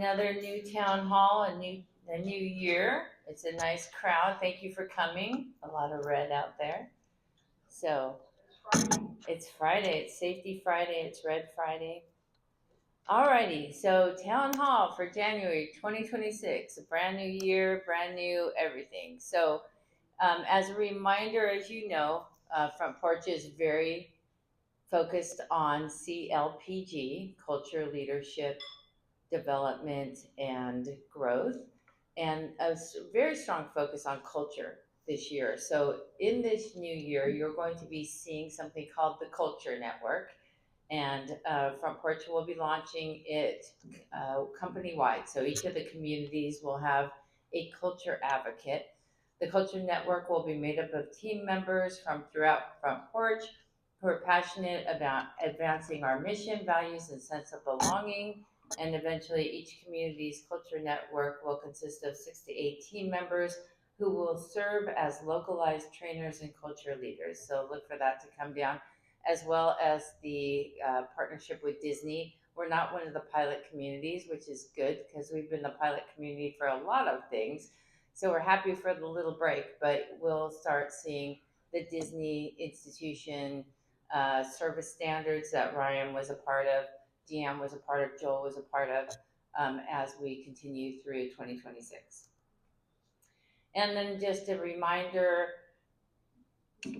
another new town hall, a new year. It's a nice crowd. Thank you for coming. A lot of red out there. So it's Friday. It's Safety Friday. It's Red Friday. Alrighty. So town hall for January 2026. A brand new year, brand new everything. So as a reminder, as you know, Front Porch is very focused on CLPG, culture, leadership, development, and growth, and very strong focus on culture this year. So, in this new year, you're going to be seeing something called the Culture Network, and Front Porch will be launching it company wide. So, each of the communities will have a culture advocate. The Culture Network will be made up of team members from throughout Front Porch who are passionate about advancing our mission, values, and sense of belonging. And eventually, each community's culture network will consist of 6 to 8 team members who will serve as localized trainers and culture leaders. So look for that to come down, as well as the partnership with Disney. We're not one of the pilot communities, which is good because we've been the pilot community for a lot of things. So we're happy for the little break, but we'll start seeing the Disney institution service standards that Ryan was a part of, Deanne was a part of, Joel was a part of, as we continue through 2026. And then just a reminder,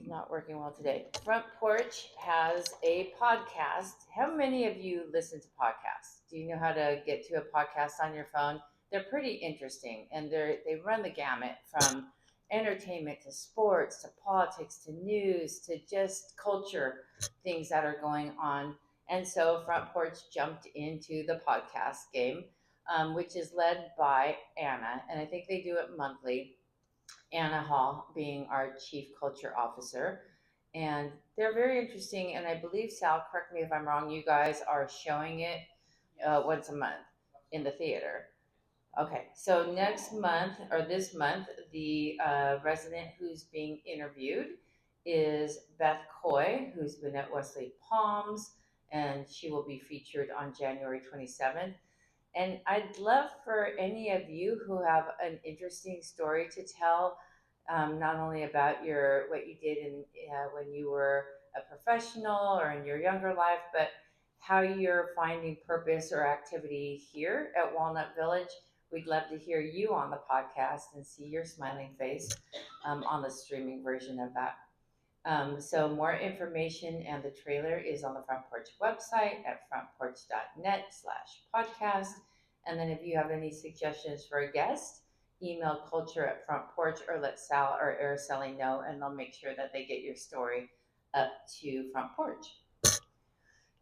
not working well today. Front Porch has a podcast. How many of you listen to podcasts? Do you know how to get to a podcast on your phone? They're pretty interesting, and they run the gamut from entertainment to sports to politics to news to just culture things that are going on. And so Front Porch jumped into the podcast game, which is led by Anna, and I think they do it monthly. Anna Hall being our Chief Culture Officer. And they're very interesting. And I believe, Sal, correct me if I'm wrong, you guys are showing it once a month in the theater. Okay, so next month or this month, the resident who's being interviewed is Beth Coy, who's been at Wesley Palms, and she will be featured on January 27th. And I'd love for any of you who have an interesting story to tell, not only about your what you did in when you were a professional or in your younger life, but how you're finding purpose or activity here at Walnut Village. We'd love to hear you on the podcast and see your smiling face on the streaming version of that. So more information and the trailer is on the Front Porch website at frontporch.net/podcast. And then if you have any suggestions for a guest, email culture at Front Porch or let Sal or Araceli know, and they'll make sure that they get your story up to Front Porch.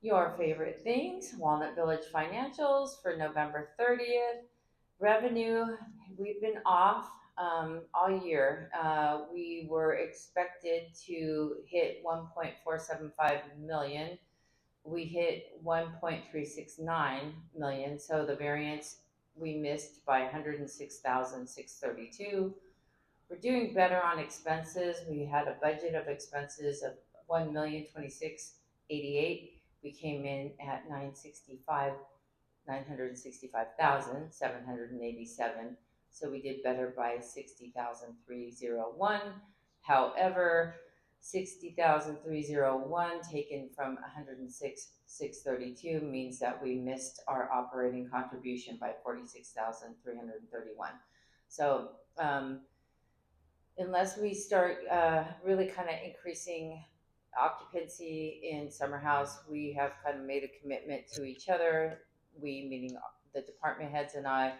Your favorite things, Walnut Village financials for November 30th. Revenue, we've been off all year. We were expected to hit 1.475 million. We hit 1.369 million. So the variance we missed by 106,632. We're doing better on expenses. We had a budget of expenses of 1,026,88. We came in at 965,787. So we did better by 60,301. However, 60,301 taken from 106,632 means that we missed our operating contribution by 46,331. So unless we start really kind of increasing occupancy in Summer House, we have kind of made a commitment to each other, we meaning the department heads and I,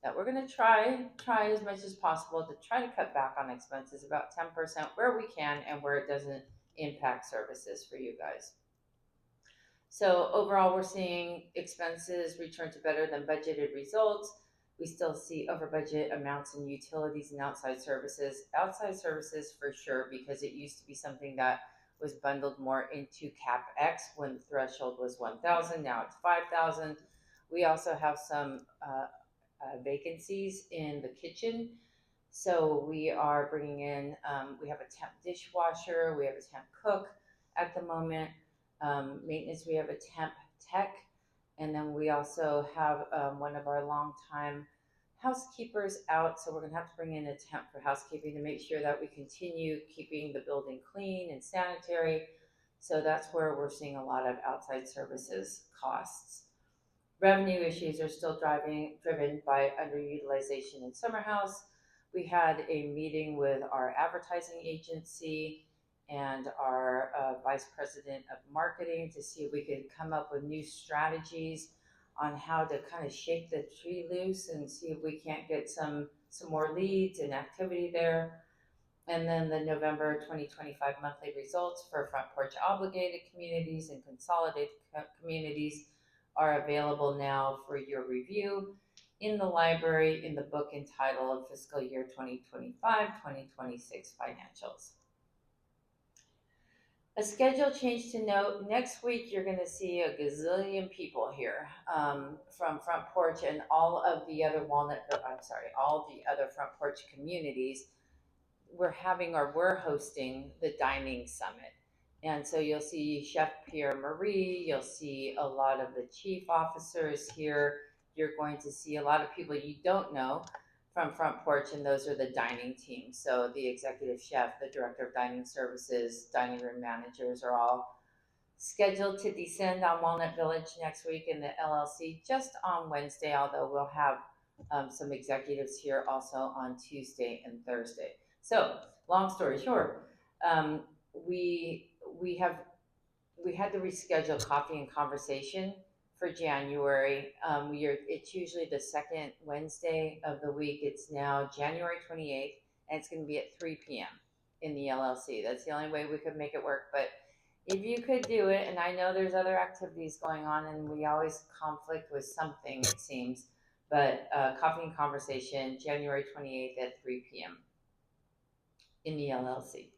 that we're going to try as much as possible to try to cut back on expenses about 10% where we can and where it doesn't impact services for you guys. So overall, we're seeing expenses return to better than budgeted results. We still see over budget amounts in utilities and outside services. Outside services for sure, because it used to be something that was bundled more into CapEx when the threshold was 1,000. Now it's 5,000. We also have some vacancies in the kitchen. So we are bringing in, we have a temp dishwasher, we have a temp cook at the moment. Maintenance, we have a temp tech. And then we also have one of our longtime housekeepers out, so we're gonna have to bring in a temp for housekeeping to make sure that we continue keeping the building clean and sanitary. So that's where we're seeing a lot of outside services costs. Revenue issues are still driven by underutilization in summer house. We had a meeting with our advertising agency and our vice president of marketing to see if we could come up with new strategies on how to kind of shake the tree loose and see if we can't get some more leads and activity there. And then the November 2025 monthly results for Front Porch Obligated communities and consolidated communities are available now for your review in the library in the book entitled Fiscal Year 2025-2026 Financials. A schedule change to note, next week you're going to see a gazillion people here from Front Porch and all of the other all the other Front Porch communities. We're hosting the dining summit. And so you'll see Chef Pierre Marie, you'll see a lot of the chief officers here. You're going to see a lot of people you don't know from Front Porch, and those are the dining team. So the executive chef, the director of dining services, dining room managers are all scheduled to descend on Walnut Village next week in the LLC just on Wednesday, although we'll have some executives here also on Tuesday and Thursday. So, long story short, we had to reschedule coffee and conversation for January. It's usually the second Wednesday of the week. It's now January 28th, and it's going to be at 3 p.m. in the LLC. That's the only way we could make it work. But if you could do it, and I know there's other activities going on, and we always conflict with something, it seems. But coffee and conversation, January 28th at 3 p.m. in the LLC.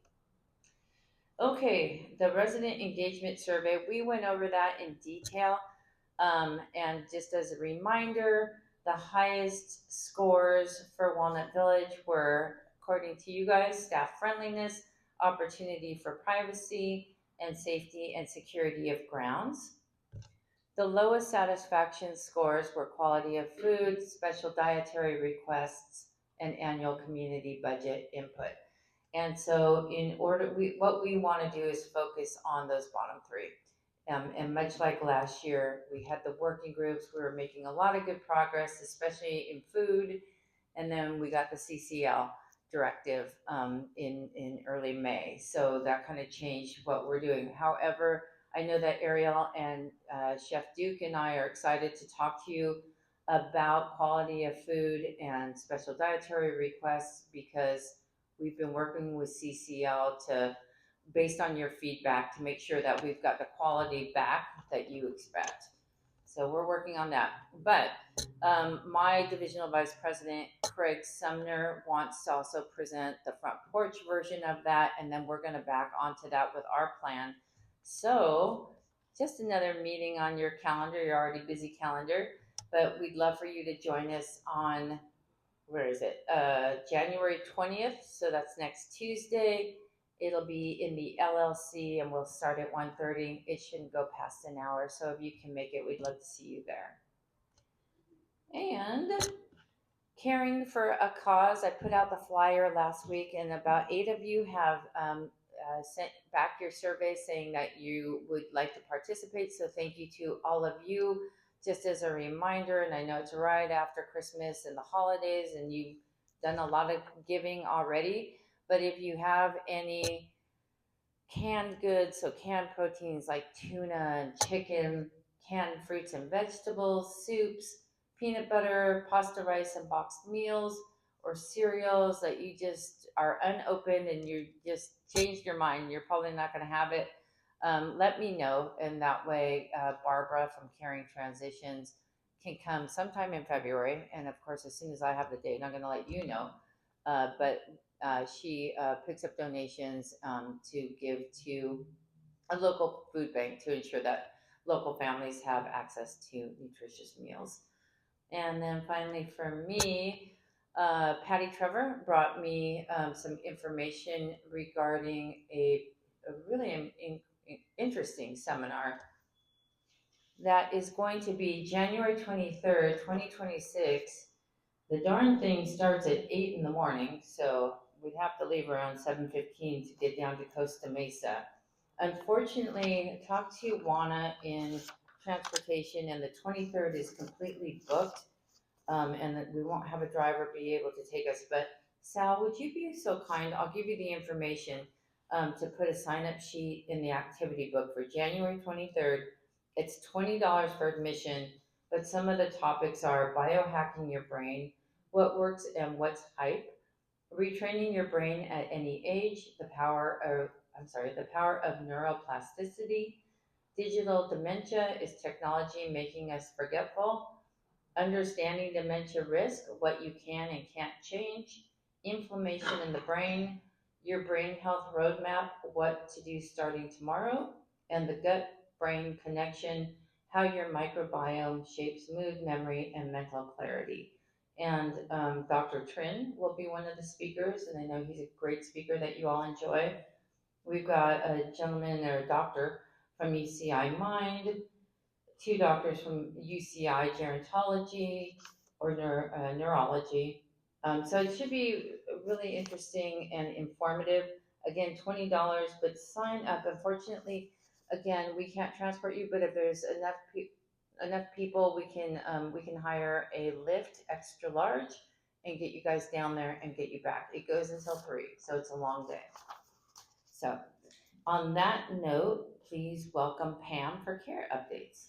Okay, the resident engagement survey, we went over that in detail. And just as a reminder, the highest scores for Walnut Village were, according to you guys, staff friendliness, opportunity for privacy, and safety and security of grounds. The lowest satisfaction scores were quality of food, special dietary requests, and annual community budget input. And so what we want to do is focus on those bottom three. And much like last year, we had the working groups. We were making a lot of good progress, especially in food. And then we got the CCL directive in early May. So that kind of changed what we're doing. However, I know that Ariel and Chef Duke and I are excited to talk to you about quality of food and special dietary requests because we've been working with CCL based on your feedback, to make sure that we've got the quality back that you expect. So we're working on that. But my divisional vice president, Craig Sumner, wants to also present the Front Porch version of that, and then we're going to back onto that with our plan. So just another meeting on your calendar, your already busy calendar, but we'd love for you to join us on, January 20th. So that's next Tuesday. It'll be in the LLC, and we'll start at 1:30. It shouldn't go past an hour. So if you can make it, we'd love to see you there. And Caring for a Cause, I put out the flyer last week, and about 8 of you have sent back your survey saying that you would like to participate. So thank you to all of you. Just as a reminder, and I know it's right after Christmas and the holidays, and you've done a lot of giving already, but if you have any canned goods, so canned proteins like tuna and chicken, canned fruits and vegetables, soups, peanut butter, pasta, rice, and boxed meals, or cereals that you just are unopened and you just changed your mind, you're probably not going to have it, let me know. And that way, Barbara from Caring Transitions can come sometime in February. And of course, as soon as I have the date, I'm going to let you know. But she picks up donations to give to a local food bank to ensure that local families have access to nutritious meals. And then finally, for me, Patty Trevor brought me some information regarding a really interesting seminar That is going to be January 23rd, 2026. The darn thing starts at 8 in the morning, so we'd have to leave around 7:15 to get down to Costa Mesa. Unfortunately, talked to Juana in transportation, and the 23rd is completely booked, and that we won't have a driver be able to take us. But Sal, would you be so kind? I'll give you the information to put a sign up sheet in the activity book for January 23rd. It's $20 for admission, but some of the topics are biohacking your brain, what works and what's hype, retraining your brain at any age, the power of neuroplasticity, digital dementia, is technology making us forgetful, understanding dementia risk, what you can and can't change, inflammation in the brain, your brain health roadmap, what to do starting tomorrow, and the gut brain connection, how your microbiome shapes mood, memory, and mental clarity. And Dr. Trin will be one of the speakers, and I know he's a great speaker that you all enjoy. We've got a gentleman or a doctor from UCI Mind, two doctors from UCI gerontology or neurology. So it should be really interesting and informative. Again, $20, but sign up. Unfortunately, again, we can't transport you, but if there's enough people, we can hire a Lyft extra large and get you guys down there and get you back. It goes until 3, so it's a long day. So on that note, please welcome Pam for care updates.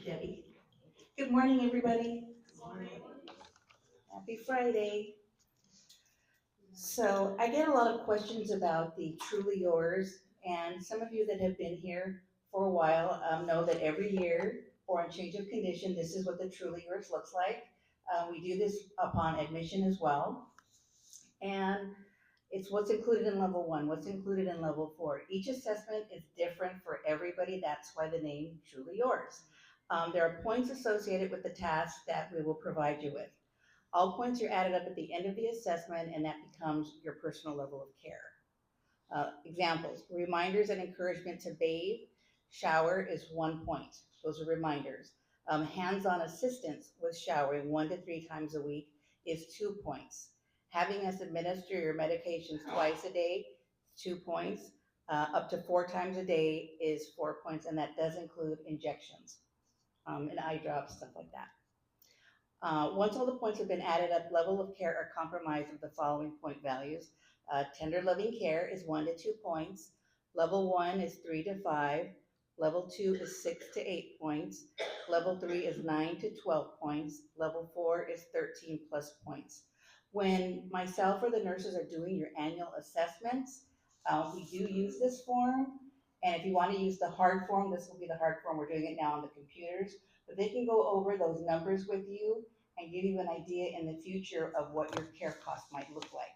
Debbie. Good morning, everybody. Good morning. Happy Friday. So I get a lot of questions about the Truly Yours, and some of you that have been here for a while know that every year for a change of condition, this is what the Truly Yours looks like. We do this upon admission as well, and it's what's included in level 1, what's included in level 4. Each assessment is different for everybody. That's why the name Truly Yours. There are points associated with the task that we will provide you with. All points are added up at the end of the assessment, and that becomes your personal level of care. Examples: reminders and encouragement to bathe, shower is 1 point. Those are reminders. Hands-on assistance with showering 1 to 3 times a week is 2 points. Having us administer your medications twice a day, 2 points. Up to 4 times a day is 4 points, and that does include injections and eye drops, stuff like that. Once all the points have been added up, level of care are comprised of the following point values. Tender loving care is 1 to 2 points. Level 1 is 3 to 5. Level 2 is 6 to 8 points. Level 3 is 9 to 12 points. Level 4 is 13 plus points. When myself or the nurses are doing your annual assessments, we do use this form. And if you want to use the hard form, this will be the hard form. We're doing it now on the computers. But they can go over those numbers with you and give you an idea in the future of what your care costs might look like.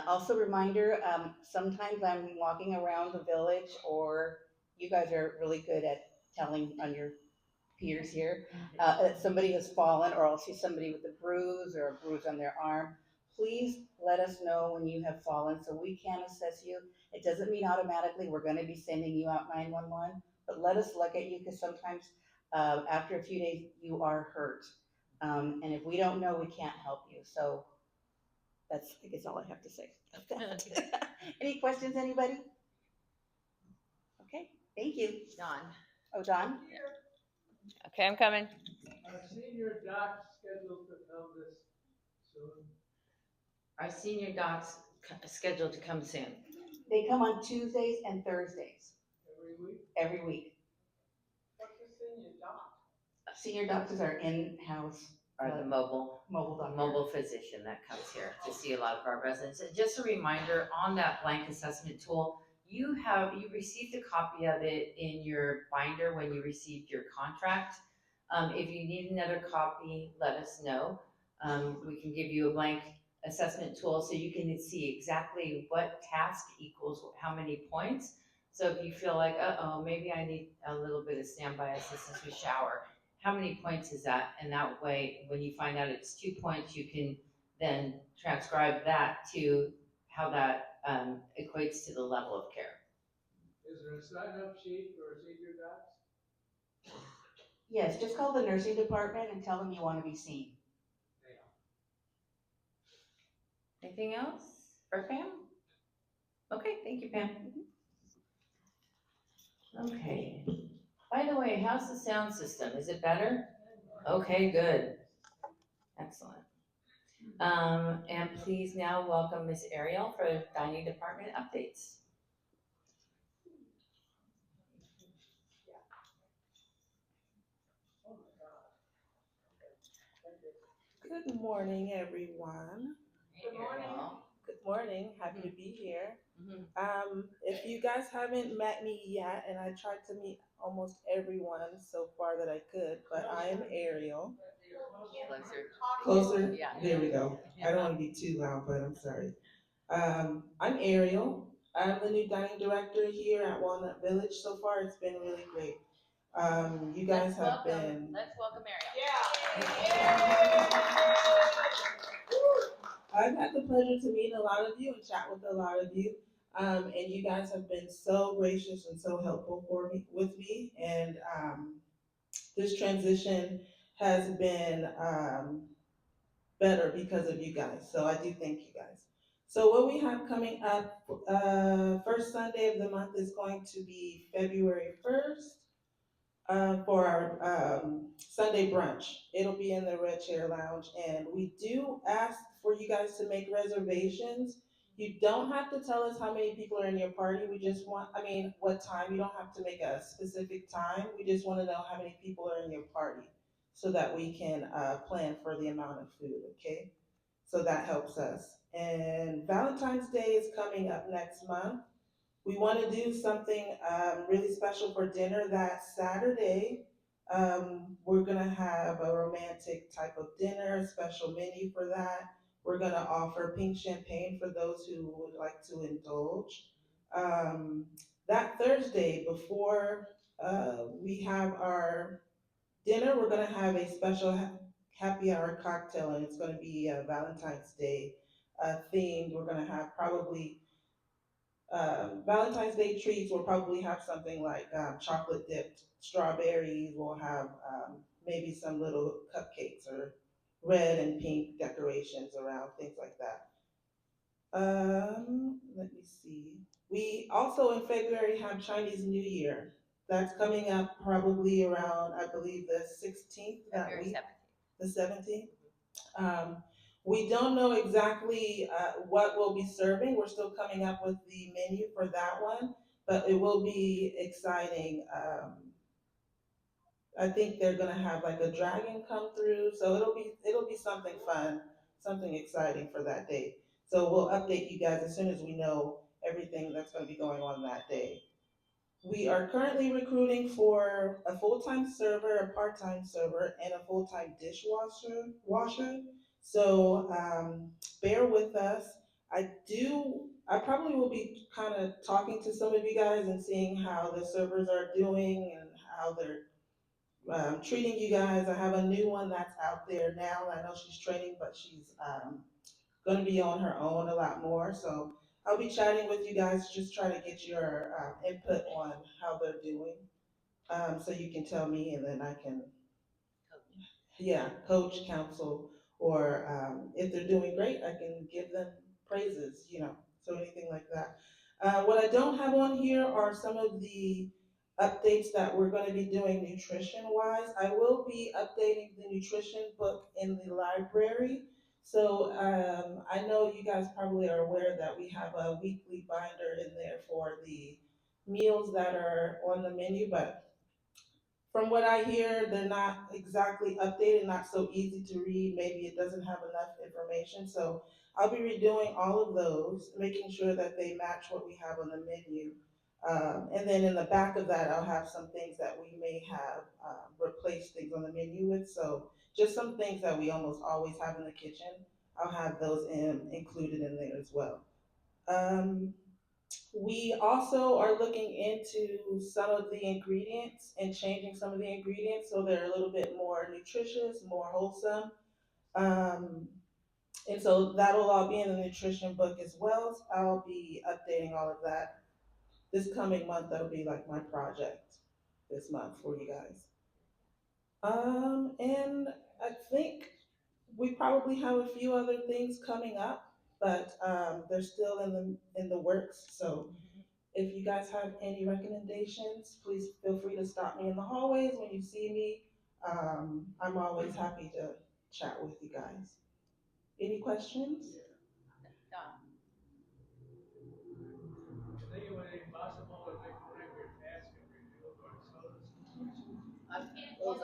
Also, reminder, sometimes I'm walking around the village, or you guys are really good at telling on your peers here that somebody has fallen, or I'll see somebody with a bruise or a bruise on their arm. Please let us know when you have fallen so we can assess you. It doesn't mean automatically we're going to be sending you out 911, but let us look at you, because sometimes after a few days you are hurt. And if we don't know, we can't help you. So that's, I guess, all I have to say about that. Any questions, anybody? Okay, thank you. Don. Oh, Don? Okay, I'm coming. Our senior doc scheduled to come this soon. Our senior doc's scheduled to come soon. They come on Tuesdays and Thursdays Every week? every week. What's the senior doc? Senior doctors are in-house Or the mobile mobile doctor. physician that comes here to see a lot of our residents. And just a reminder, on that blank assessment tool, you received a copy of it in your binder when you received your contract. If you need another copy, let us know. We can give you a blank assessment tool so you can see exactly what task equals how many points. So if you feel like, maybe I need a little bit of standby assistance with shower, how many points is that? And that way, when you find out it's 2 points, you can then transcribe that to how that equates to the level of care. Is there a sign-up sheet for Save Your Ducks? Yes, just call the nursing department and tell them you want to be seen. Anything else for Pam? Okay, thank you, Pam. Okay. By the way, how's the sound system? Is it better? Okay, good. Excellent. And please now welcome Miss Ariel for dining department updates. Good morning, everyone. Good morning. Good morning. Happy to be here. Mm-hmm. If you guys haven't met me yet, and I tried to meet almost everyone so far that I could, but I am Ariel. Closer? Yeah. There we go. I don't want to be too loud, but I'm sorry. I'm Ariel. I'm the new dining director here at Walnut Village. So far, it's been really great. You guys have been. Let's welcome Ariel. I've had the pleasure to meet a lot of you and chat with a lot of you. And you guys have been so gracious and so helpful with me. And this transition has been better because of you guys. So I do thank you guys. So what we have coming up, first Sunday of the month is going to be February 1st. For our Sunday brunch. It'll be in the Red Chair Lounge, and we do ask for you guys to make reservations. You don't have to tell us how many people are in your party. We just want, what time. You don't have to make a specific time. We just want to know how many people are in your party so that we can plan for the amount of food, okay? So that helps us. And Valentine's Day is coming up next month. We want to do something really special for dinner that Saturday. We're going to have a romantic type of dinner, a special menu for that. We're going to offer pink champagne for those who would like to indulge. That Thursday, before we have our dinner, we're going to have a special happy hour cocktail, and it's going to be Valentine's Day themed. We're going to have probably Valentine's Day treats will probably have something like chocolate dipped strawberries. We'll have maybe some little cupcakes or red and pink decorations around, things like that. Let me see. We also in February have Chinese New Year. That's coming up probably around, I believe, the 16th that February week, 17th. the 17th. Um, we don't know exactly what we'll be serving. We're still coming up with the menu for that one, but it will be exciting. I think they're gonna have like a dragon come through, so it'll be something fun, something exciting for that day. So we'll update you guys as soon as we know everything that's gonna be going on that day. We are currently recruiting for a full-time server, a part-time server, and a full-time dishwasher. So bear with us. I probably will be kind of talking to some of you guys and seeing how the servers are doing and how they're treating you guys. I have a new one that's out there now. I know she's training, but she's going to be on her own a lot more. So I'll be chatting with you guys, just trying to get your input on how they're doing. So you can tell me, and then I can, yeah, coach, counsel, or if they're doing great, I can give them praises, so anything like that. What I don't have on here are some of the updates that we're going to be doing nutrition wise. I will be updating the nutrition book in the library. So I know you guys probably are aware that we have a weekly binder in there for the meals that are on the menu, but from what I hear, they're not exactly updated, not so easy to read. Maybe it doesn't have enough information. So I'll be redoing all of those, making sure that they match what we have on the menu. And then in the back of that, I'll have some things that we may have replaced things on the menu with. So just some things that we almost always have in the kitchen, I'll have those included in there as well. Um, we also are looking into some of the ingredients and changing some of the ingredients so they're a little bit more nutritious, more wholesome. Um, And so that'll all be in the nutrition book as well. I'll be updating all of that this coming month. That'll be like my project this month for you guys. And I think we probably have a few other things coming up, but they're still in the works. So if you guys have any recommendations, please feel free to stop me in the hallways when you see me. I'm always happy to chat with you guys. Any questions? I think it would be possible if they could bring your task and review of our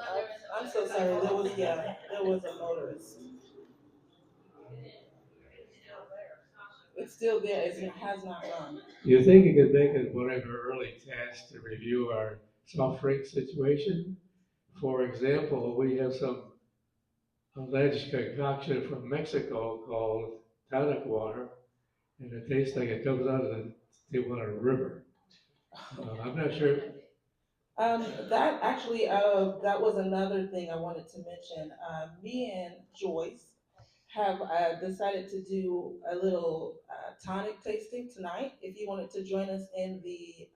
sodas. I'm so sorry. There was a motorist. It's still there. It has not gone. Do you think you could make it one of your early tasks to review our soft drink situation? For example, we have some alleged concoction from Mexico called tonic water, and it tastes like it comes out of the Tijuana River. I'm not sure. That actually, that was another thing I wanted to mention. Me and Joyce have decided to do a little tonic tasting tonight. If you wanted to join us in the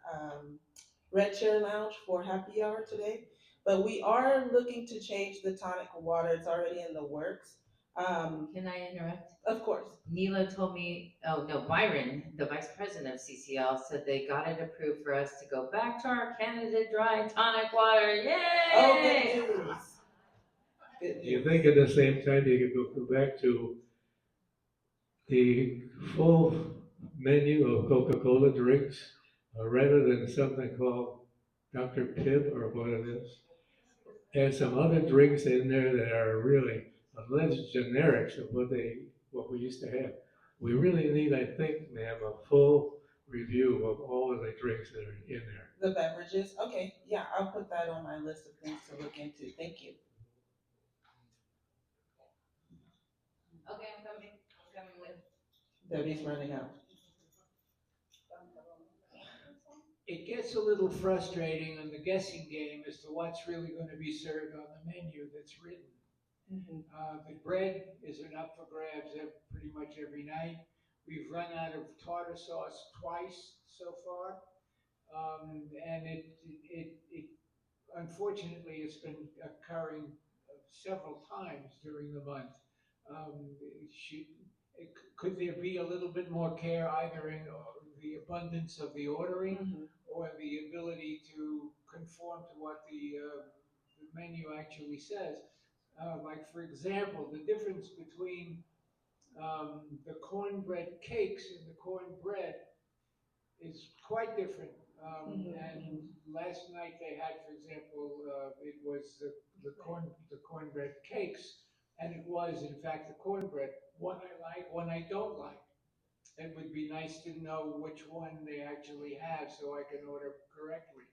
Red Chair Lounge for happy hour today, but we are looking to change the tonic water. It's already in the works. Can I interrupt? Of course. Neela told me, oh no, Byron, the vice president of CCL, said they got it approved for us to go back to our Canada Dry tonic water. Yay! Oh, good news. Good Do you news. think at the same time you could go back to the full menu of Coca-Cola drinks rather than something called Dr. Pibb or what it is? And some other drinks in there that are really alleged generics of what we used to have. We really need, I think, ma'am, a full review of all of the drinks that are in there. The beverages. Okay, yeah, I'll put that on my list of things to look into. Thank you. Okay, I'm coming with. Debbie's running out. It gets a little frustrating on the guessing game as to what's really going to be served on the menu that's written. The bread is an up for grabs pretty much every night. We've run out of tartar sauce twice so far, and it unfortunately it's been occurring several times during the month. Could there be a little bit more care either in the abundance of the ordering or the ability to conform to what the menu actually says? Like for example, the difference between the cornbread cakes and the cornbread is quite different. And last night they had, for example, it was the cornbread cakes, and it was in fact the cornbread. One I like, one I don't like. It would be nice to know which one they actually have so I can order correctly.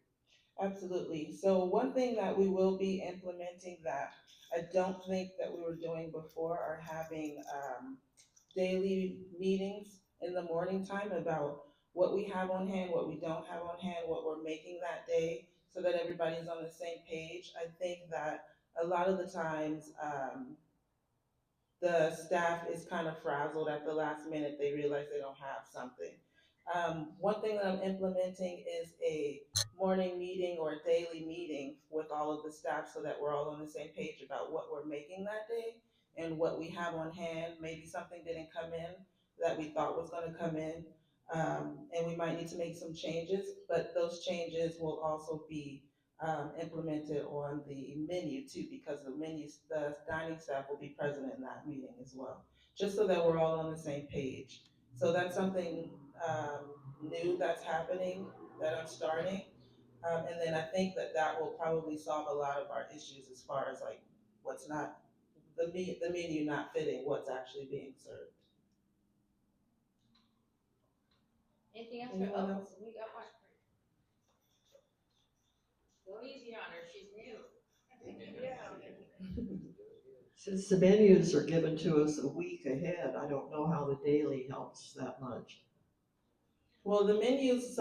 Absolutely. So one thing that we will be implementing that I don't think that we were doing before are having daily meetings in the morning time about what we have on hand, what we don't have on hand, what we're making that day, so that everybody's on the same page. I think that a lot of the times the staff is kind of frazzled at the last minute. They realize they don't have something. One thing that I'm implementing is a morning meeting or a daily meeting with all of the staff so that we're all on the same page about what we're making that day and what we have on hand. Maybe something didn't come in that we thought was going to come in, and we might need to make some changes, but those changes will also be implemented on the menu too, because the dining staff will be present in that meeting as well, just so that we're all on the same page. So that's something new that's happening that I'm starting. And then I think that that will probably solve a lot of our issues as far as like what's not, the menu not fitting what's actually being served. Anything else? Anyone Oh, else? we got one. Go easy on her, she's new. Since the menus are given to us a week ahead, I don't know how the daily helps that much. Well, the menus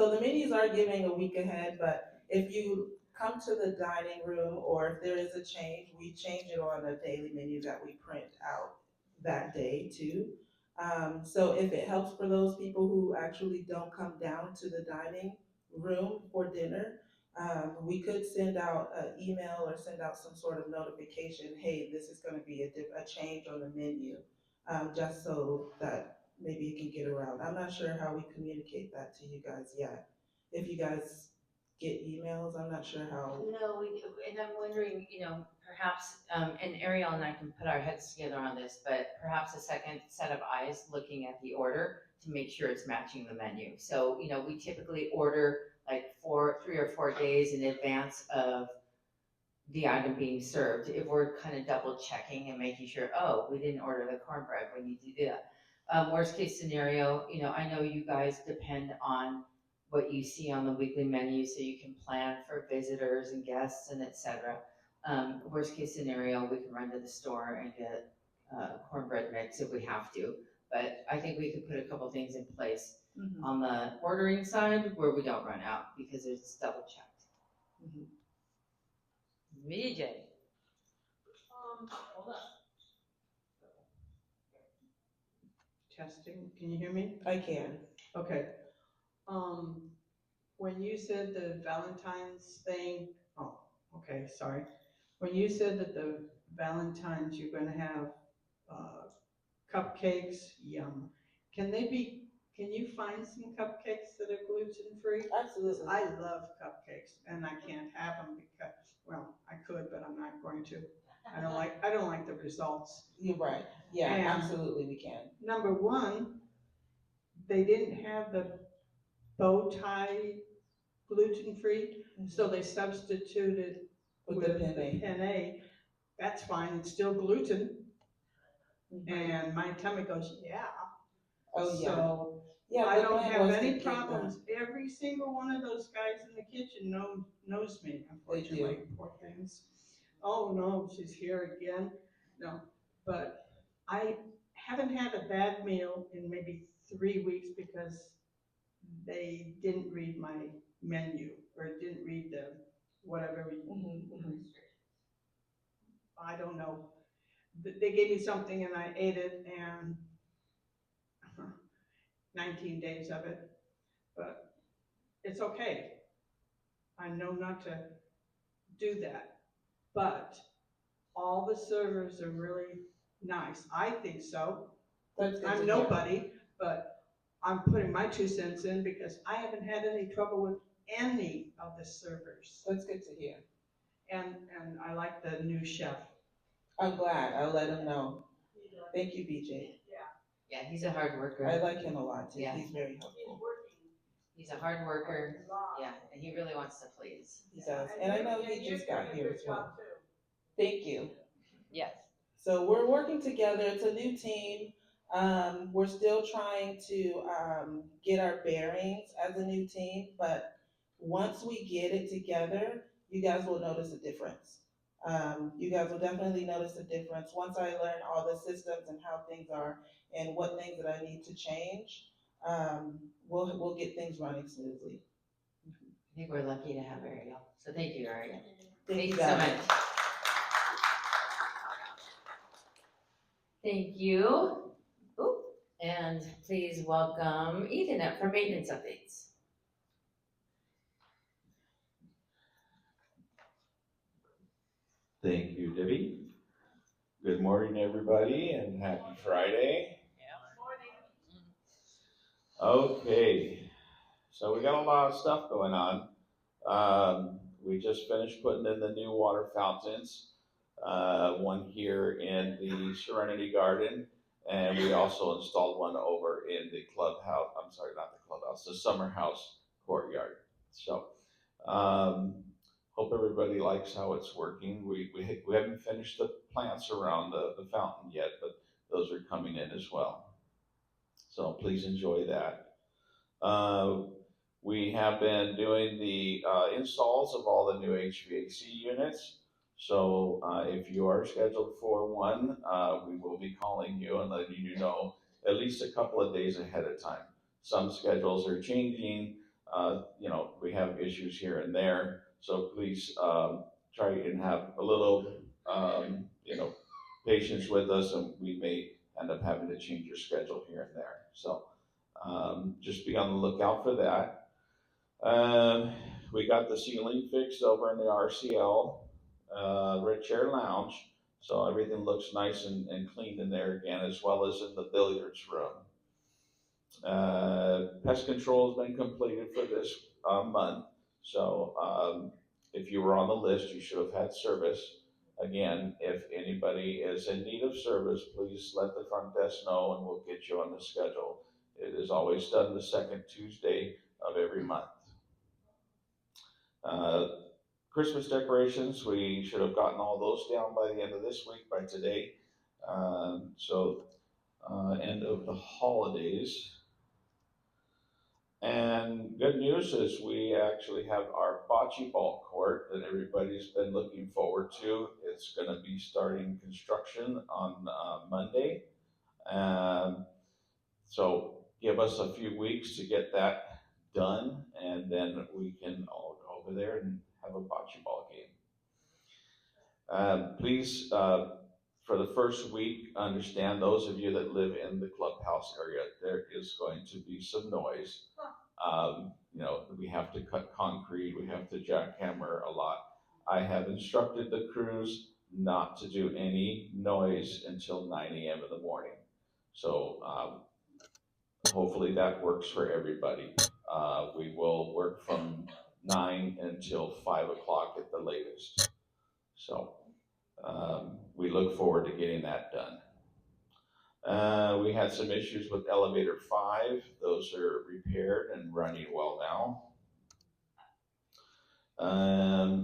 are giving a week ahead, but if you come to the dining room or if there is a change, we change it on a daily menu that we print out that day too. So if it helps for those people who actually don't come down to the dining room for dinner, we could send out an email or send out some sort of notification, hey, this is gonna be a change on the menu, just so that maybe it can get around. I'm not sure how we communicate that to you guys yet. If you guys get emails, I'm not sure how. No, and I'm wondering, perhaps, and Ariel and I can put our heads together on this, but perhaps a second set of eyes looking at the order to make sure it's matching the menu. So, we typically order like 3 or 4 days in advance of the item being served. If we're kind of double checking and making sure, oh, we didn't order the cornbread, we need to do that. Worst case scenario, I know you guys depend on what you see on the weekly menu so you can plan for visitors and guests and et cetera. Worst case scenario, we can run to the store and get cornbread mix if we have to. But I think we could put a couple things in place on the ordering side where we don't run out because it's double checked. VJ. Hold on. Testing, can you hear me? I can. Okay. When you said the Valentine's thing, oh, okay, sorry. When you said that the Valentine's, you're gonna have, cupcakes, yum. Can you find some cupcakes that are gluten-free? Absolutely. I love cupcakes and I can't have them because, well, I could, but I'm not going to. I don't like the results. You're right. Yeah, And- absolutely, we can. Number one, they didn't have the bow tie gluten-free, so they substituted With the penne. penne. That's fine, it's still gluten, and my tummy goes, yeah. Oh, yeah. So Yeah, I the don't plan have was to any get problems. Every single one of those guys in the kitchen knows me, unfortunately, poor things. Oh, no, she's here again. No, but I haven't had a bad meal in maybe 3 weeks because they didn't read my menu or didn't read the whatever. I don't know. They gave me something and I ate it and 19 days of it, but it's okay. I know not to do that, but all the servers are really nice. I think so. That's good to I'm hear. nobody, but I'm putting my 2 cents in because I haven't had any trouble with any of the servers. That's good to hear. And I like the new chef. I'm glad. I'll let him know. Thank you, BJ. Yeah, he's a hard worker. I like him a lot too. Yeah. He's very helpful. He's a hard worker. Yeah, and he really wants to please. He does. And I know he just got here as well. Thank you. Yes. So we're working together. It's a new team. We're still trying to get our bearings as a new team, but once we get it together, you guys will notice a difference. You guys will definitely notice a difference once I learn all the systems and how things are and what things that I need to change. We'll get things running smoothly. I think we're lucky to have Ariel. So thank you, Ariel. Thank you so guys. much. Thank you. Ooh, and please welcome Ethan up for maintenance updates. Thank you, Debbie. Good morning, everybody, and happy Friday. Okay, so we got a lot of stuff going on. We just finished putting in the new water fountains, one here in the Serenity Garden, and we also installed one over in the clubhouse, I'm sorry, not the clubhouse, the summer house courtyard. So, hope everybody likes how it's working. We haven't finished the plants around the fountain yet, but those are coming in as well. So please enjoy that. We have been doing the installs of all the new HVAC units. So if you are scheduled for one, we will be calling you and letting you know at least a couple of days ahead of time. Some schedules are changing. We have issues here and there. So please try and have a little, patience with us, and we may end up having to change your schedule here and there. So just be on the lookout for that. We got the ceiling fixed over in the RCL Red Chair Lounge, so everything looks nice and clean in there again, as well as in the billiards room. Pest control has been completed for this month, so if you were on the list, you should have had service. Again, if anybody is in need of service, please let the front desk know and we'll get you on the schedule. It is always done the second Tuesday of every month. Christmas decorations, we should have gotten all those down by the end of this week, by today. End of the holidays. And good news is we actually have our bocce ball court that everybody's been looking forward to. It's going to be starting construction on Monday. So give us a few weeks to get that done, and then we can all go over there and have a bocce ball game. Please, for the first week, understand those of you that live in the clubhouse area, there is going to be some noise. We have to cut concrete, we have to jackhammer a lot. I have instructed the crews not to do any noise until 9 a.m. in the morning. So hopefully that works for everybody. We will work from 9 until 5 o'clock at the latest. So we look forward to getting that done. We had some issues with elevator 5. Those are repaired and running well now.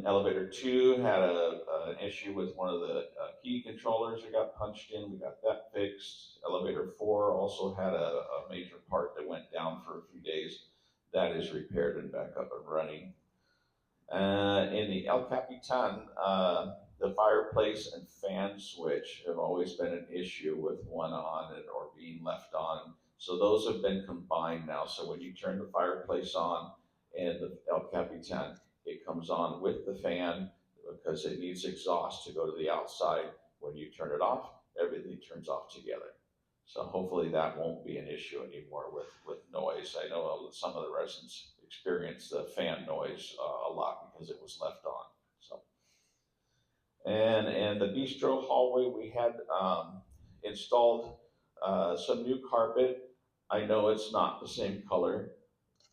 Elevator 2 had an issue with one of the key controllers that got punched in. We got that fixed. Elevator 4 also had a major part that went down for a few days. That is repaired and back up and running. In the El Capitan, the fireplace and fan switch have always been an issue with one on it or being left on. So those have been combined now. So when you turn the fireplace on in the El Capitan, it comes on with the fan because it needs exhaust to go to the outside. When you turn it off, everything turns off together. So hopefully that won't be an issue anymore with noise. I know some of the residents experience the fan noise a lot because it was left on. So, and the bistro hallway, we had installed some new carpet. I know it's not the same color.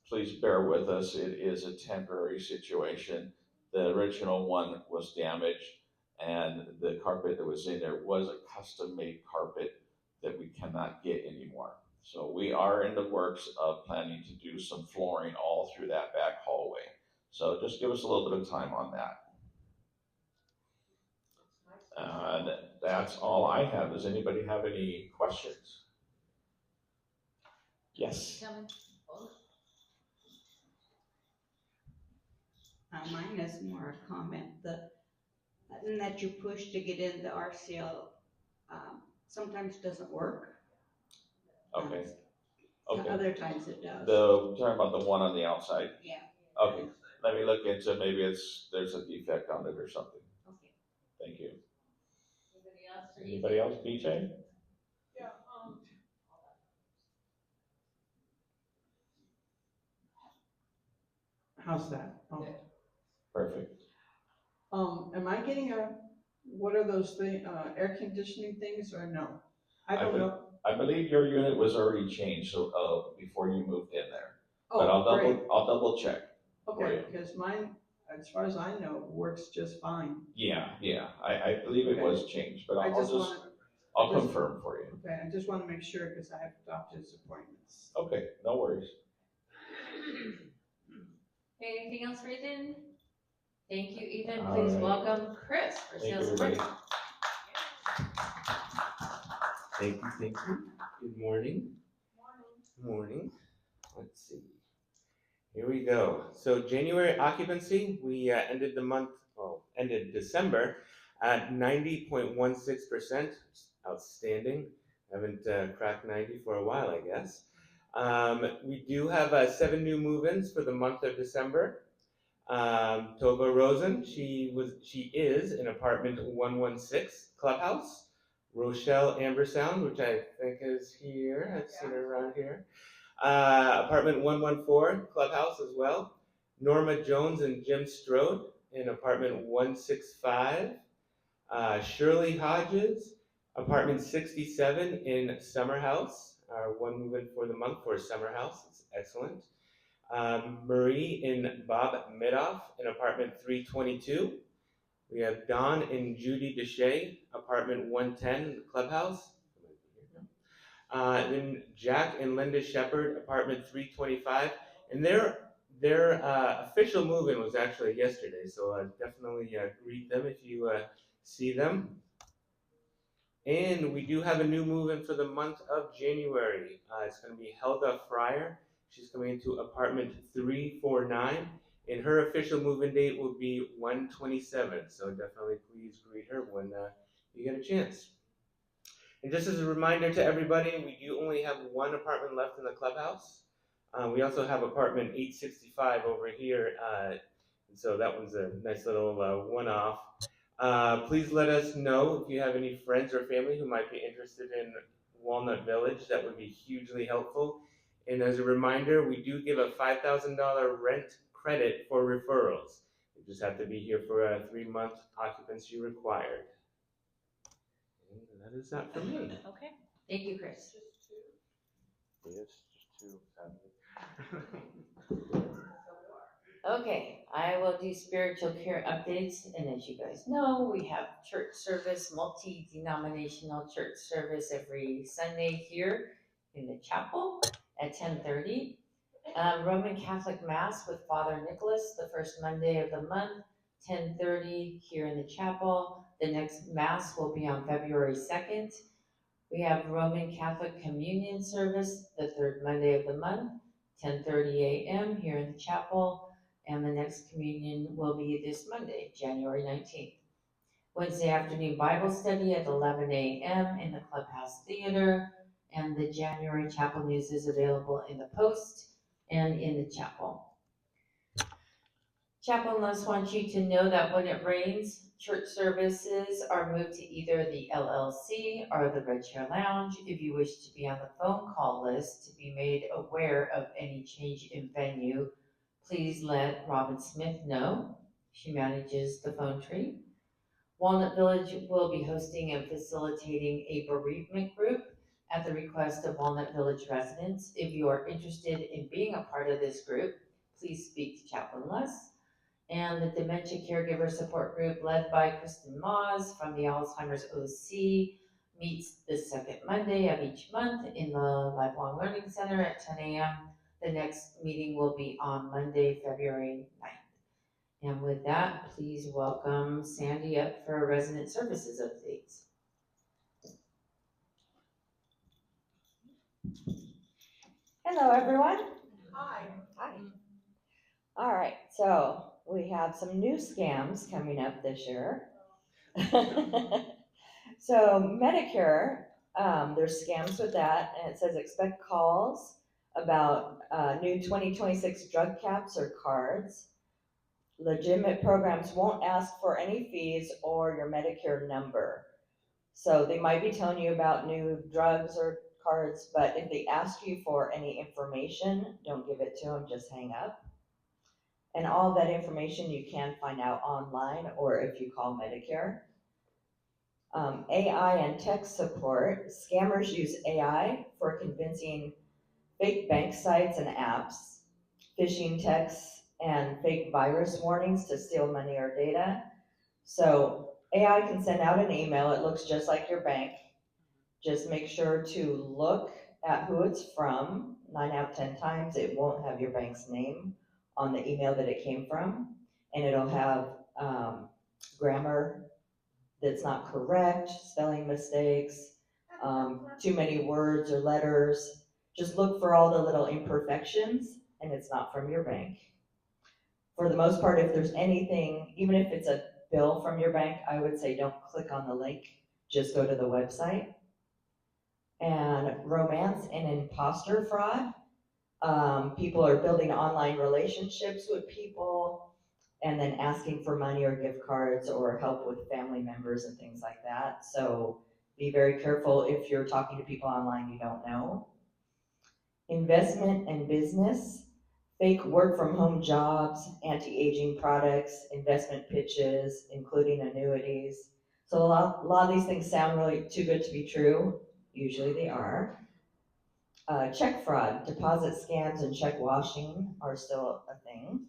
Please bear with us. It is a temporary situation. The original one was damaged, and the carpet that was in there was a custom-made carpet that we cannot get anymore. So we are in the works of planning to do some flooring all through that back hallway. So just give us a little bit of time on that. That's all I have. Does anybody have any questions? Yes. Mine is more a comment. The button that you push to get in the RCL sometimes doesn't work. Okay. Okay. Other times it does. We're talking about the one on the outside? Yeah. Okay. Let me look into maybe there's a defect on it or something. Okay. Thank you. Anybody else? BJ? Yeah, how's that? Oh. Perfect. Am I getting what are those air conditioning things or no? I don't know. I believe your unit was already changed, so before you moved in there. But Oh, great. I'll double check. Okay, because mine, as far as I know, works just fine. Yeah. I believe it was changed, but I'll confirm for you. Okay, I just want to make sure because I have doctor's appointments. Okay, no worries. Anything else for Ethan? Thank you, Ethan. All Please right. welcome Chris for Thank sales you, and everybody. marketing. Thank you. Good morning. Morning. Let's see. Here we go. So January occupancy, we ended December at 90.16%. Outstanding. Haven't cracked 90 for a while, I guess. We do have 7 new move-ins for the month of December. Tova Rosen, she is in apartment 116 Clubhouse. Rochelle Ambersound, which I think is here. I've seen her around here. Apartment 114, Clubhouse as well. Norma Jones and Jim Strode in apartment 165. Shirley Hodges, apartment 67 in Summer House. Our one move-in for the month for Summer House. It's excellent. Marie and Bob Midoff in apartment 322. We have Don and Judy Deshay, apartment 110 in the Clubhouse. Then Jack and Linda Shepard, apartment 325. And their official move-in was actually yesterday, so definitely greet them if you see them. And we do have a new move-in for the month of January. It's going to be Helga Fryer. She's coming into apartment 349, and her official move-in date will be 1/27. So definitely please greet her when you get a chance. And just as a reminder to everybody, we do only have one apartment left in the Clubhouse. We also have apartment 865 over here, and so that one's a nice little one-off. Please let us know if you have any friends or family who might be interested in Walnut Village. That would be hugely helpful. And as a reminder, we do give a $5,000 rent credit for referrals. You just have to be here for a 3-month occupancy required. And that is that for me. Okay, thank you, Chris. Yes, just two. Okay, I will do spiritual care updates, and as you guys know, we have church service, multi-denominational church service every Sunday here in the chapel at 10:30. Roman Catholic Mass with Father Nicholas, the first Monday of the month, 10:30 here in the chapel. The next Mass will be on February 2nd. We have Roman Catholic Communion service the third Monday of the month, 10:30 a.m. here in the chapel. And the next communion will be this Monday, January 19th. Wednesday afternoon Bible study at 11 a.m. in the Clubhouse Theater. And the January chapel news is available in the Post and in the chapel. Chaplainess wants you to know that when it rains, church services are moved to either the LLC or the Red Chair Lounge. If you wish to be on the phone call list to be made aware of any change in venue, please let Robin Smith know. She manages the phone tree. Walnut Village will be hosting and facilitating a bereavement group at the request of Walnut Village residents. If you are interested in being a part of this group, please speak to Chaplain Les. And the Dementia Caregiver Support Group led by Kristen Moss from the Alzheimer's OC meets the second Monday of each month in the Lifelong Learning Center at 10 a.m. The next meeting will be on Monday, February 9th. And with that, please welcome Sandy up for resident services updates. Hello, everyone. Hi. Hi. All right, so we have some new scams coming up this year. So Medicare, there's scams with that, and it says expect calls about new 2026 drug caps or cards. Legitimate programs won't ask for any fees or your Medicare number. So they might be telling you about new drugs or cards, but if they ask you for any information, don't give it to them, just hang up. And all that information you can find out online or if you call Medicare. AI and tech support. Scammers use AI for convincing fake bank sites and apps, phishing texts, and fake virus warnings to steal money or data. So AI can send out an email. It looks just like your bank. Just make sure to look at who it's from. 9 out of 10 times, it won't have your bank's name on the email that it came from. And it'll have grammar that's not correct, spelling mistakes, too many words or letters. Just look for all the little imperfections, and it's not from your bank. For the most part, if there's anything, even if it's a bill from your bank, I would say don't click on the link, just go to the website. And romance and imposter fraud. People are building online relationships with people and then asking for money or gift cards or help with family members and things like that. So Be very careful if you're talking to people online you don't know. Investment and business, fake work from home jobs, anti-aging products, investment pitches, including annuities. So a lot of these things sound really too good to be true. Usually they are. Check fraud, deposit scams, and check washing are still a thing.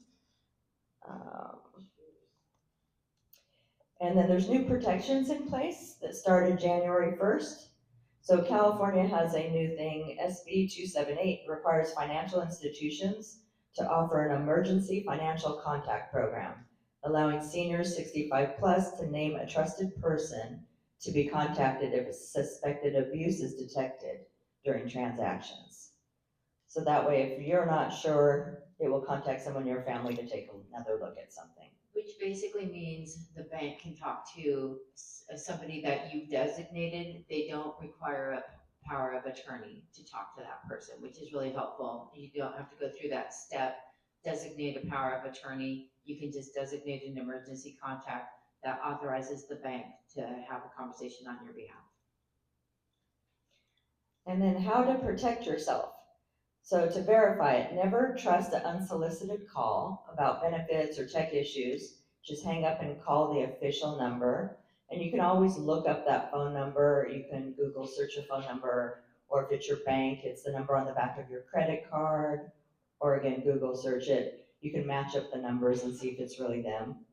And then there's new protections in place that started January 1st. So California has a new thing, SB 278 requires financial institutions to offer an emergency financial contact program, allowing seniors 65 plus to name a trusted person to be contacted if suspected abuse is detected during transactions. So that way, if you're not sure, it will contact someone in your family to take another look at something. Which basically means the bank can talk to somebody that you've designated. They don't require a power of attorney to talk to that person, which is really helpful. You don't have to go through that step, designate a power of attorney. You can just designate an emergency contact that authorizes the bank to have a conversation on your behalf. And then how to protect yourself. So to verify it, never trust an unsolicited call about benefits or tech issues. Just hang up and call the official number. And you can always look up that phone number. You can Google search a phone number, or if it's your bank, it's the number on the back of your credit card, or again, Google search it. You can match up the numbers and see if it's really them.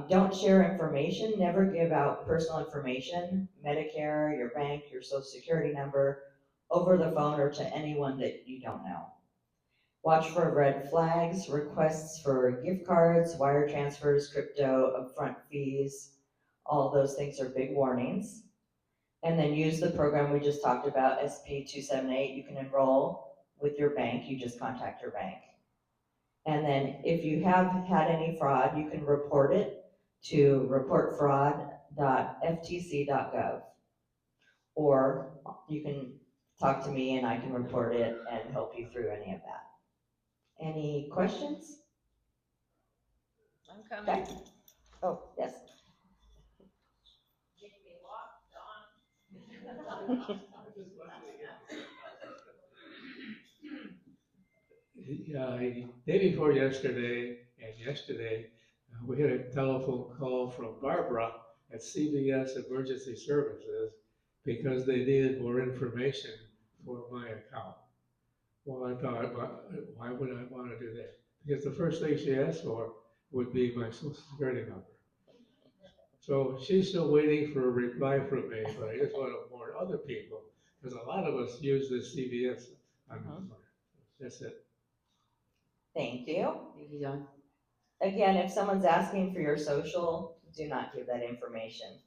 Don't share information. Never give out personal information, Medicare, your bank, your social security number, over the phone or to anyone that you don't know. Watch for red flags, requests for gift cards, wire transfers, crypto, upfront fees. All those things are big warnings. And then use the program we just talked about, SP 278. You can enroll with your bank. You just contact your bank. And then if you have had any fraud, you can report it to reportfraud.ftc.gov. Or you can talk to me and I can report it and help you through any of that. Any questions? I'm coming. Okay. Oh, yes. Day before yesterday and yesterday, we had a telephone call from Barbara at CVS Emergency Services because they needed more information for my account. Well, I thought, why would I want to do that? Because the first thing she asked for would be my social security number. So she's still waiting for a reply from me, but I just want to warn other people, because a lot of us use this CVS number. That's it. Thank you. Thank you, John. Again, if someone's asking for your social, do not give that information.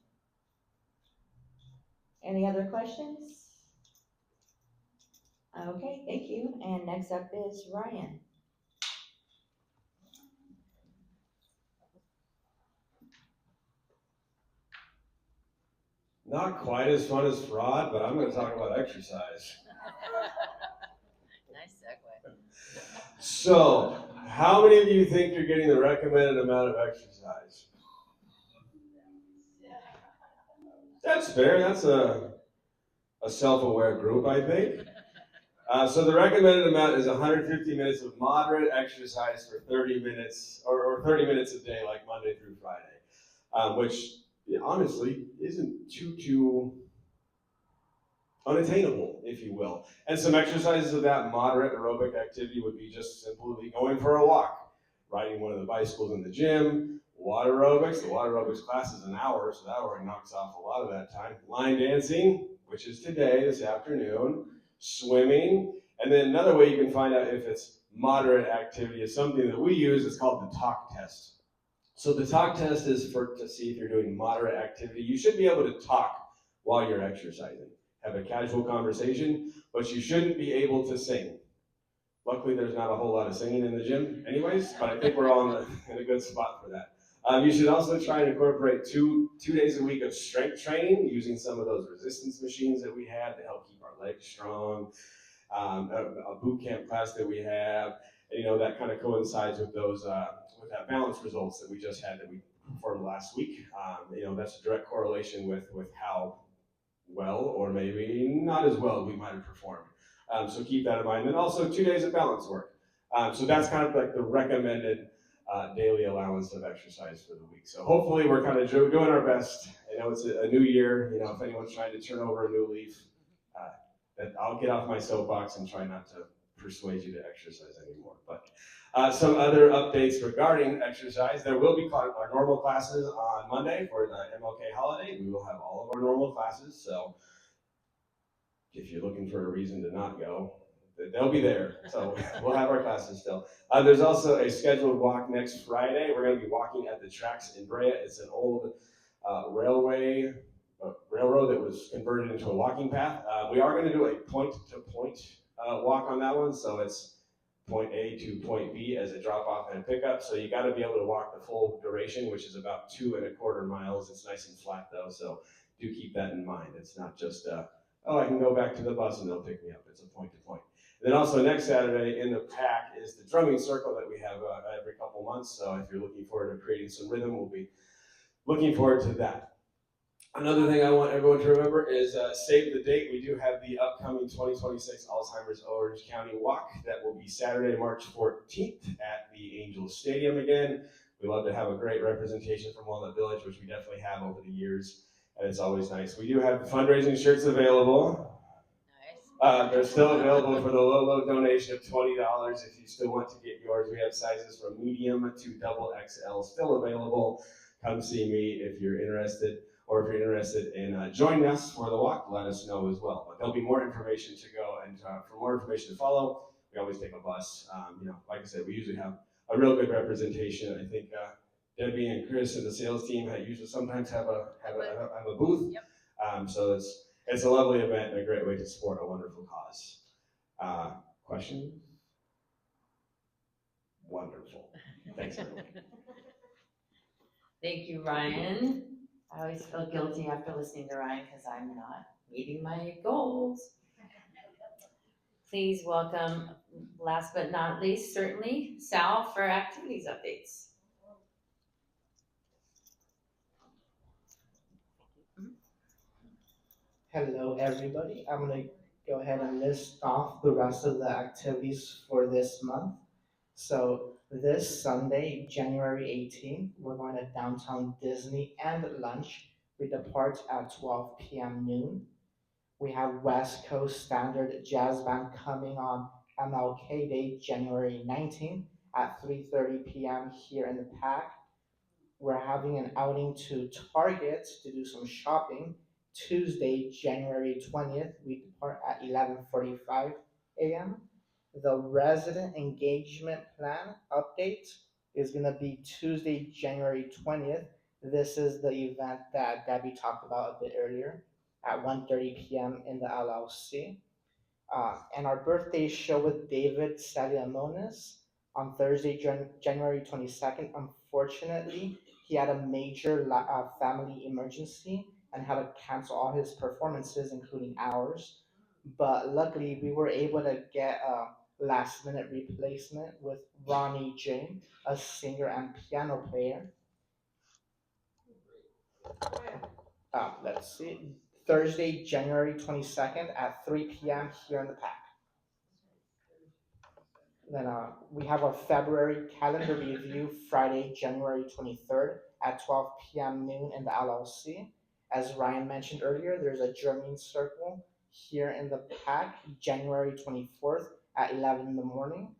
Any other questions? Okay, thank you. And next up is Ryan. Not quite as fun as fraud, but I'm going to talk about exercise. Nice segue. So, how many of you think you're getting the recommended amount of exercise? That's fair. That's a self-aware group, I think. So the recommended amount is 150 minutes of moderate exercise for 30 minutes, or 30 minutes a day, like Monday through Friday, which honestly isn't too unattainable, if you will. And some exercises of that moderate aerobic activity would be just simply going for a walk, riding one of the bicycles in the gym, water aerobics. The water aerobics class is an hour, so that already knocks off a lot of that time. Line dancing, which is today, this afternoon, swimming, and then another way you can find out if it's moderate activity is something that we use. It's called the talk test. So the talk test is to see if you're doing moderate activity. You should be able to talk while you're exercising. Have a casual conversation, but you shouldn't be able to sing. Luckily, there's not a whole lot of singing in the gym anyways, but I think we're all in a good spot for that. You should also try and incorporate two days a week of strength training using some of those resistance machines that we have to help keep our legs strong. A boot camp class that we have, and, that kind of coincides with those with that balance results that we just had that we performed last week. That's a direct correlation with how well, or maybe not as well as we might have performed. So keep that in mind. And also 2 days of balance work. So that's kind of like the recommended daily allowance of exercise for the week. So hopefully we're kind of doing our best. I know it's a new year. If anyone's trying to turn over a new leaf, that I'll get off my soapbox and try not to persuade you to exercise anymore. But some other updates regarding exercise. There will be our normal classes on Monday for the MLK holiday. We will have all of our normal classes. So if you're looking for a reason to not go, they'll be there. So we'll have our classes still. There's also a scheduled walk next Friday. We're going to be walking at the tracks in Brea. It's an old railroad that was converted into a walking path. We are going to do a point-to-point walk on that one. So it's point A to point B as a drop off and a pickup. So you got to be able to walk the full duration, which is about 2.25 miles. It's nice and flat though. So do keep that in mind. It's not just, I can go back to the bus and they'll pick me up. It's a point to point. And then also next Saturday in the pack is the drumming circle that we have every couple months. So if you're looking forward to creating some rhythm, we'll be looking forward to that. Another thing I want everyone to remember is save the date. We do have the upcoming 2026 Alzheimer's Orange County Walk that will be Saturday, March 14th at the Angels Stadium again. We love to have a great representation from Walnut Village, which we definitely have over the years, and it's always nice. We do have the fundraising shirts available. They're still available for the low donation of $20 if you still want to get yours. We have sizes from medium to double XL still available. Come see me if you're interested. Or if you're interested in joining us for the walk, let us know as well. But there'll be more information to go, and for more information to follow, we always take a bus. Like I said, we usually have a real good representation. I think Debbie and Chris and the sales team usually sometimes have a booth. Yep. So it's a lovely event and a great way to support a wonderful cause. Questions? Wonderful. Thanks, everyone. Thank you, Ryan. I always feel guilty after listening to Ryan because I'm not meeting my goals. Please welcome, last but not least, certainly, Sal for activities updates. Hello, everybody. I'm going to go ahead and list off the rest of the activities for this month. So this Sunday, January 18th, we're going to downtown Disney and lunch. We depart at 12 p.m. noon. We have West Coast Standard Jazz Band coming on MLK Day, January 19th at 3:30 p.m. here in the pack. We're having an outing to Target to do some shopping. Tuesday, January 20th, we depart at 11:45 a.m. The resident engagement plan update is going to be Tuesday, January 20th. This is the event that Debbie talked about a bit earlier at 1:30 p.m. in the LLC. And our birthday show with David Saliamonis on Thursday, January 22nd. Unfortunately, he had a major family emergency and had to cancel all his performances, including ours. But luckily, we were able to get a last minute replacement with Ronnie Jane, a singer and piano player. Let's see. Thursday, January 22nd at 3 p.m. here in the pack. Then we have our February calendar review Friday, January 23rd at 12 p.m. noon in the LLC. As Ryan mentioned earlier, there's a drumming circle here in the pack January 24th at 11 in the morning.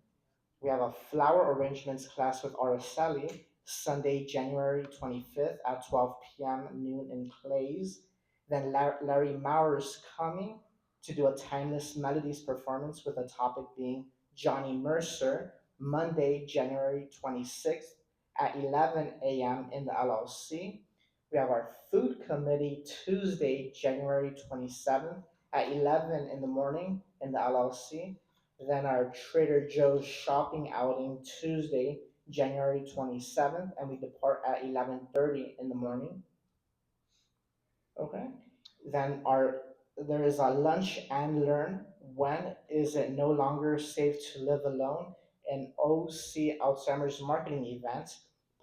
We have a flower arrangements class with Araceli Sunday, January 25th at 12 p.m. noon in Clays. Then Larry Mauer's coming to do a Timeless Melodies performance with the topic being Johnny Mercer, Monday, January 26th at 11 a.m. in the LLC. We have our food committee Tuesday, January 27th at 11 in the morning in the LLC. Then our Trader Joe's shopping outing Tuesday, January 27th, and we depart at 11:30 in the morning. Okay. Then there is a lunch and learn. When is it no longer safe to live alone? An OC Alzheimer's marketing event.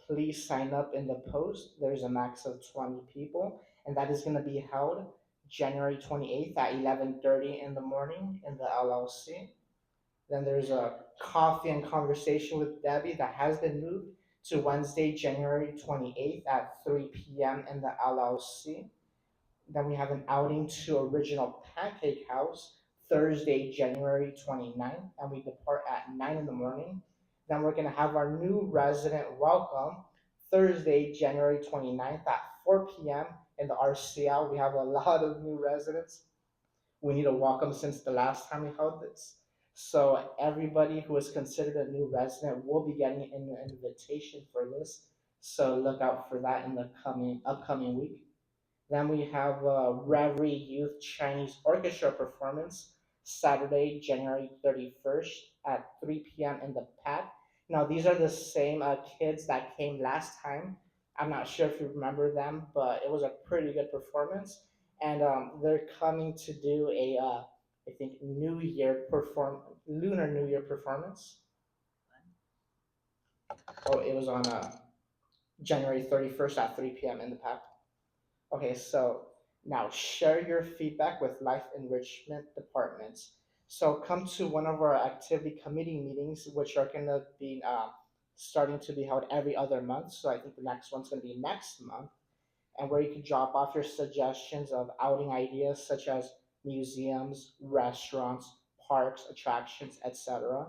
Please sign up in the post. There's a max of 20 people, and that is going to be held January 28th at 11:30 in the morning in the LLC. Then there's a coffee and conversation with Debbie that has been moved to Wednesday, January 28th at 3 p.m. in the LLC. Then we have an outing to Original Pancake House Thursday, January 29th, and we depart at 9 in the morning. Then we're going to have our new resident welcome Thursday, January 29th at 4 p.m. in the RCL. We have a lot of new residents. We need to welcome since the last time we held this. So everybody who is considered a new resident will be getting an invitation for this. So look out for that in the upcoming week. Then we have Reverie Youth Chinese Orchestra performance Saturday, January 31st at 3 p.m. in the PAC. Now, these are the same kids that came last time. I'm not sure if you remember them, but it was a pretty good performance. And they're coming to do I think, Lunar New Year performance. Oh, it was on January 31st at 3 p.m. in the PAC. Okay, so now share your feedback with life enrichment departments. So come to one of our activity committee meetings, which are going to be starting to be held every other month. So I think the next one's going to be next month, and where you can drop off your suggestions of outing ideas such as museums, restaurants, parks, attractions, etc.,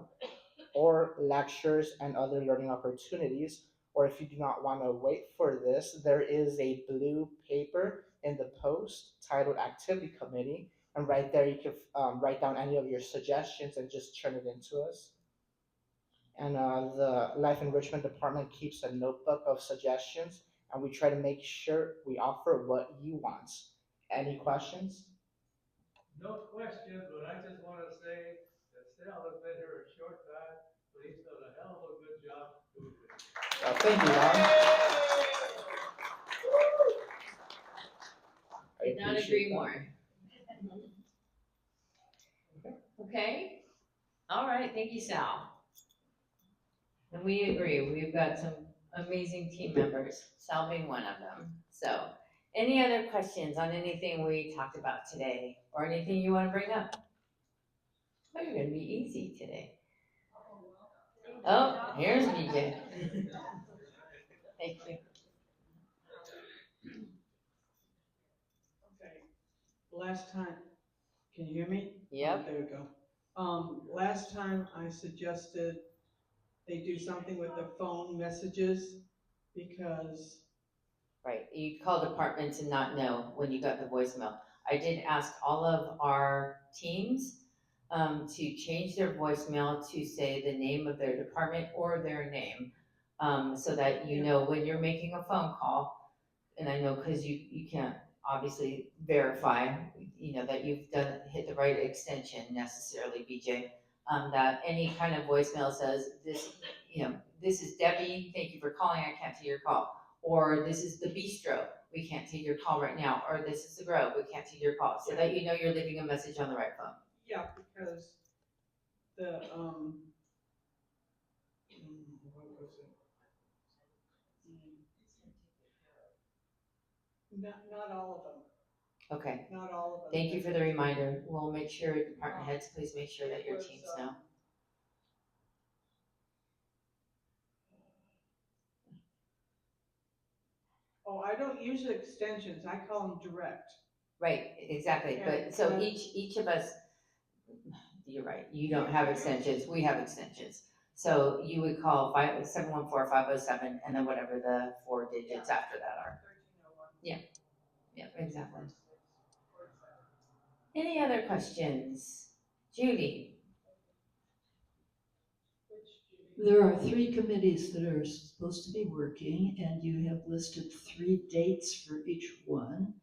or lectures and other learning opportunities. Or if you do not want to wait for this, there is a blue paper in the post titled Activity Committee. And right there, you can write down any of your suggestions and just turn it into us. And the Life Enrichment Department keeps a notebook of suggestions, and we try to make sure we offer what you want. Any questions? No question, but I just want to say that Sal has been here a short time, but he's done a hell of a good job doing this. Thank you, Ron. I Could not appreciate agree that. more. Okay, all right, thank you, Sal. And we agree, we've got some amazing team members, Sal being one of them. So, any other questions on anything we talked about today, or anything you want to bring up? Oh, you're gonna be easy today. Oh, here's BJ. Thank you. Okay, last time, can you hear me? Yep. There we go. Last time I suggested they do something with the phone messages because, Right, you call departments and not know when you got the voicemail. I did ask all of our teams to change their voicemail to say the name of their department or their name, so that you know when you're making a phone call. And I know because you can't obviously verify, that you've hit the right extension necessarily, BJ. That any kind of voicemail says this, this is Debbie, thank you for calling, I can't take your call. Or this is the bistro, we can't take your call right now. Or this is the Grove, we can't take your call, so that you know you're leaving a message on the right phone. yeah, because the, what was it? Not all of them, Okay, not all of them. thank you for the reminder. We'll make sure, department heads, please make sure that your teams know. Oh, I don't use extensions, I call them direct. Right, exactly, but so Yeah. each of us, you're right, you don't have extensions, we have extensions. So you would call 714-507, and then whatever the 4 digits after that are. Yeah, exactly. Any other questions? Judy? There are 3 committees that are supposed to be working, and you have listed 3 dates for each one.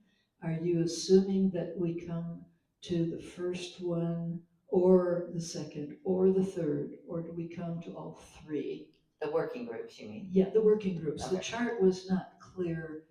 Are you assuming that we come to the first one, or the second, or the third, or do we come to all 3? The working groups, you mean? Yeah, the working groups. The Okay. chart was not clear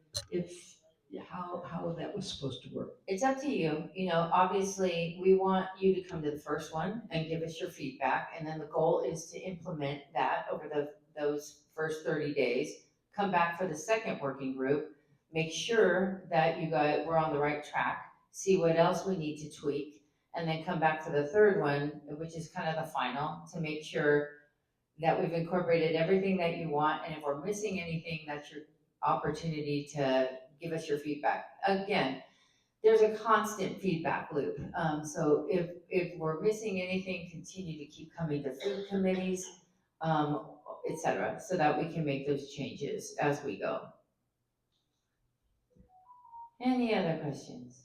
how that was supposed to work. It's up to you. Obviously, we want you to come to the first one and give us your feedback, and then the goal is to implement that over those first 30 days. Come back for the second working group, make sure that we're on the right track, see what else we need to tweak, and then come back to the third one, which is kind of the final, to make sure that we've incorporated everything that you want, and if we're missing anything, that's your opportunity to give us your feedback. Again, there's a constant feedback loop. So if we're missing anything, continue to keep coming to food committees, et cetera, so that we can make those changes as we go. Any other questions?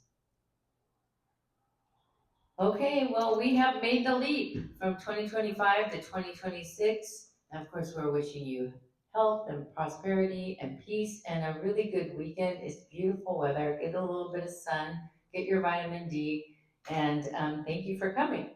Okay, well, we have made the leap from 2025 to 2026. And of course, we're wishing you health and prosperity and peace and a really good weekend. It's beautiful weather. Get a little bit of sun, get your vitamin D, and thank you for coming.